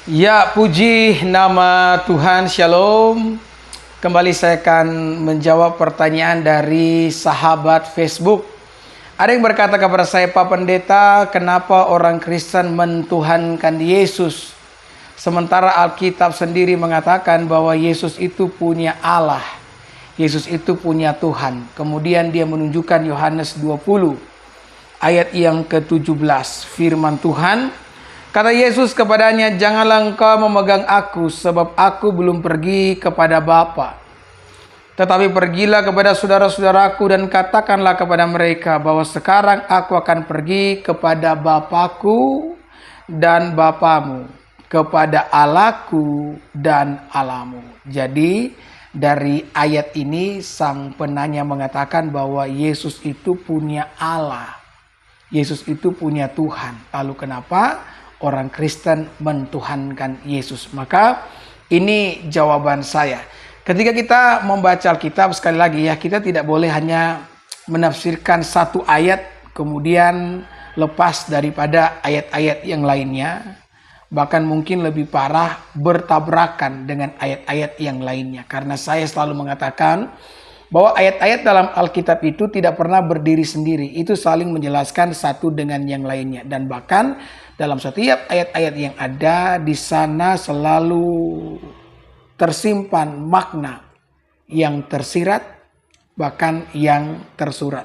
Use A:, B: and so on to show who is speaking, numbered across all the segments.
A: Ya, puji nama Tuhan, Shalom. Kembali saya akan menjawab pertanyaan dari sahabat Facebook. Ada yang berkata kepada saya, Pak Pendeta, kenapa orang Kristen mentuhankan Yesus? Sementara Alkitab sendiri mengatakan bahwa Yesus itu punya Allah. Yesus itu punya Tuhan. Kemudian dia menunjukkan Yohanes 20 ayat yang ke-17. Firman Tuhan, kata Yesus kepadanya, janganlah engkau memegang aku, sebab aku belum pergi kepada Bapa. Tetapi pergilah kepada saudara-saudaraku dan katakanlah kepada mereka bahwa sekarang aku akan pergi kepada Bapakku dan Bapamu, kepada Allahku dan Allahmu. Jadi dari ayat ini sang penanya mengatakan bahwa Yesus itu punya Allah. Yesus itu punya Tuhan. Lalu kenapa orang Kristen mentuhankan Yesus? Maka ini jawaban saya. Ketika kita membaca Alkitab, sekali lagi ya, kita tidak boleh hanya menafsirkan satu ayat kemudian lepas daripada ayat-ayat yang lainnya. Bahkan mungkin lebih parah, bertabrakan dengan ayat-ayat yang lainnya. Karena saya selalu mengatakan bahwa ayat-ayat dalam Alkitab itu tidak pernah berdiri sendiri. Itu saling menjelaskan satu dengan yang lainnya. Dan bahkan dalam setiap ayat-ayat yang ada di sana selalu tersimpan makna yang tersirat bahkan yang tersurat.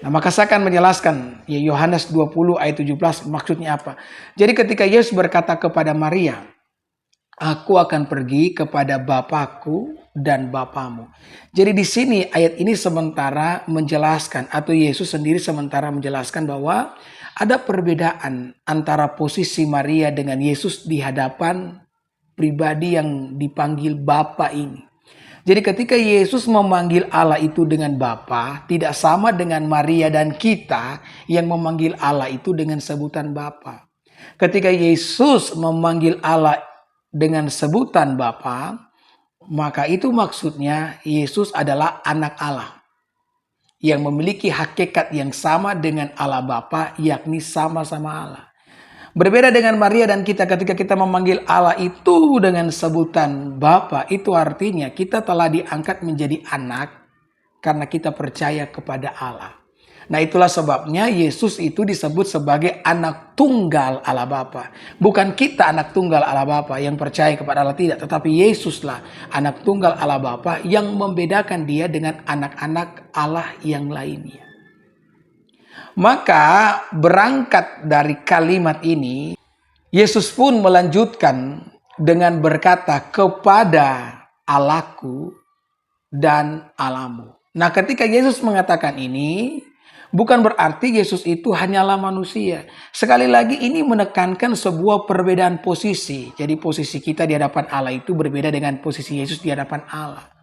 A: Nah, maka saya akan menjelaskan ya Yohanes 20 ayat 17 maksudnya apa. Jadi ketika Yesus berkata kepada Maria, aku akan pergi kepada Bapakku dan Bapamu. Jadi di sini ayat ini sementara menjelaskan atau Yesus sendiri sementara menjelaskan bahwa ada perbedaan antara posisi Maria dengan Yesus di hadapan pribadi yang dipanggil Bapa ini. Jadi ketika Yesus memanggil Allah itu dengan Bapa, tidak sama dengan Maria dan kita yang memanggil Allah itu dengan sebutan Bapa. Ketika Yesus memanggil Allah dengan sebutan Bapa, maka itu maksudnya Yesus adalah anak Allah yang memiliki hakikat yang sama dengan Allah Bapa, yakni sama-sama Allah. Berbeda dengan Maria dan kita ketika kita memanggil Allah itu dengan sebutan Bapa, itu artinya kita telah diangkat menjadi anak karena kita percaya kepada Allah. Nah, itulah sebabnya Yesus itu disebut sebagai anak tunggal Allah Bapa. Bukan kita anak tunggal Allah Bapa yang percaya kepada Allah, tidak, tetapi Yesuslah anak tunggal Allah Bapa yang membedakan dia dengan anak-anak Allah yang lainnya. Maka berangkat dari kalimat ini, Yesus pun melanjutkan dengan berkata kepada Allahku dan Allahmu. Nah, ketika Yesus mengatakan ini, bukan berarti Yesus itu hanyalah manusia. Sekali lagi ini menekankan sebuah perbedaan posisi. Jadi posisi kita di hadapan Allah itu berbeda dengan posisi Yesus di hadapan Allah.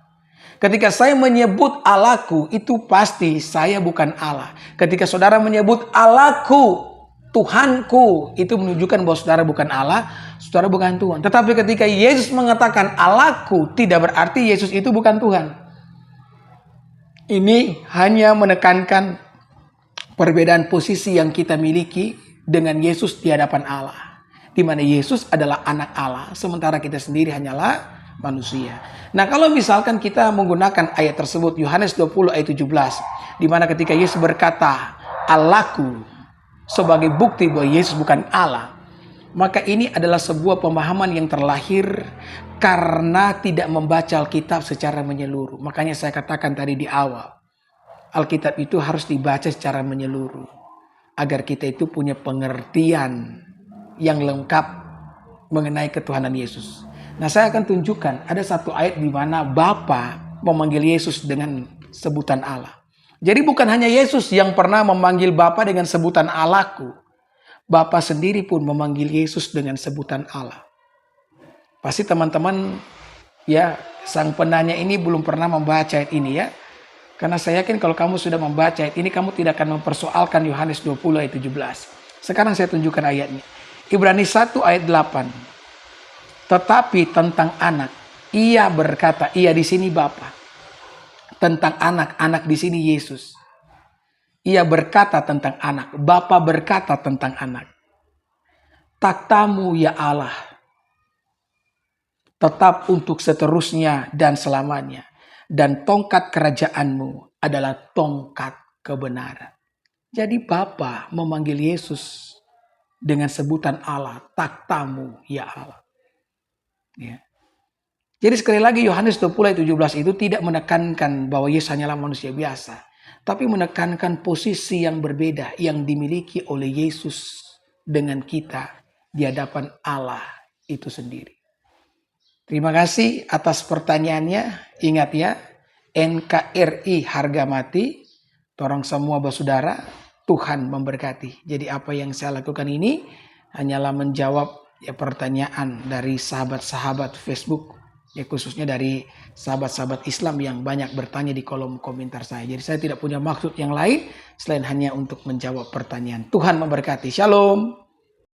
A: Ketika saya menyebut Allahku, itu pasti saya bukan Allah. Ketika saudara menyebut Allahku, Tuhanku, itu menunjukkan bahwa saudara bukan Allah, saudara bukan Tuhan. Tetapi ketika Yesus mengatakan Allahku, tidak berarti Yesus itu bukan Tuhan. Ini hanya menekankan perbedaan posisi yang kita miliki dengan Yesus di hadapan Allah. Di mana Yesus adalah anak Allah, sementara kita sendiri hanyalah manusia. Nah, kalau misalkan kita menggunakan ayat tersebut, Yohanes 20 ayat 17, di mana ketika Yesus berkata, Allahku, sebagai bukti bahwa Yesus bukan Allah, maka ini adalah sebuah pemahaman yang terlahir karena tidak membaca Alkitab secara menyeluruh. Makanya saya katakan tadi di awal, Alkitab itu harus dibaca secara menyeluruh, agar kita itu punya pengertian yang lengkap mengenai ketuhanan Yesus. Nah, saya akan tunjukkan ada satu ayat di mana Bapa memanggil Yesus dengan sebutan Allah. Jadi bukan hanya Yesus yang pernah memanggil Bapa dengan sebutan Allahku. Bapa sendiri pun memanggil Yesus dengan sebutan Allah. Pasti teman-teman ya, sang penanya ini belum pernah membaca ayat ini ya. Karena saya yakin kalau kamu sudah membaca ayat ini, kamu tidak akan mempersoalkan Yohanes 20 ayat 17. Sekarang saya tunjukkan ayatnya. Ibrani 1 ayat 8. Tetapi tentang anak, ia berkata, ia di sini Bapa. Tentang anak, anak di sini Yesus. Ia berkata tentang anak, Bapa berkata tentang anak. Takhtamu ya Allah, tetap untuk seterusnya dan selamanya. Dan tongkat kerajaanmu adalah tongkat kebenaran. Jadi Bapa memanggil Yesus dengan sebutan Allah, takhtamu ya Allah. Ya. Jadi sekali lagi Yohanes 20 ayat 17 itu tidak menekankan bahwa Yesus hanyalah manusia biasa. Tapi menekankan posisi yang berbeda yang dimiliki oleh Yesus dengan kita di hadapan Allah itu sendiri. Terima kasih atas pertanyaannya. Ingat ya, NKRI harga mati. Torang semua bersaudara, Tuhan memberkati. Jadi apa yang saya lakukan ini hanyalah menjawab pertanyaan dari sahabat-sahabat Facebook. Ya, khususnya dari sahabat-sahabat Islam yang banyak bertanya di kolom komentar saya. Jadi saya tidak punya maksud yang lain selain hanya untuk menjawab pertanyaan. Tuhan memberkati. Shalom.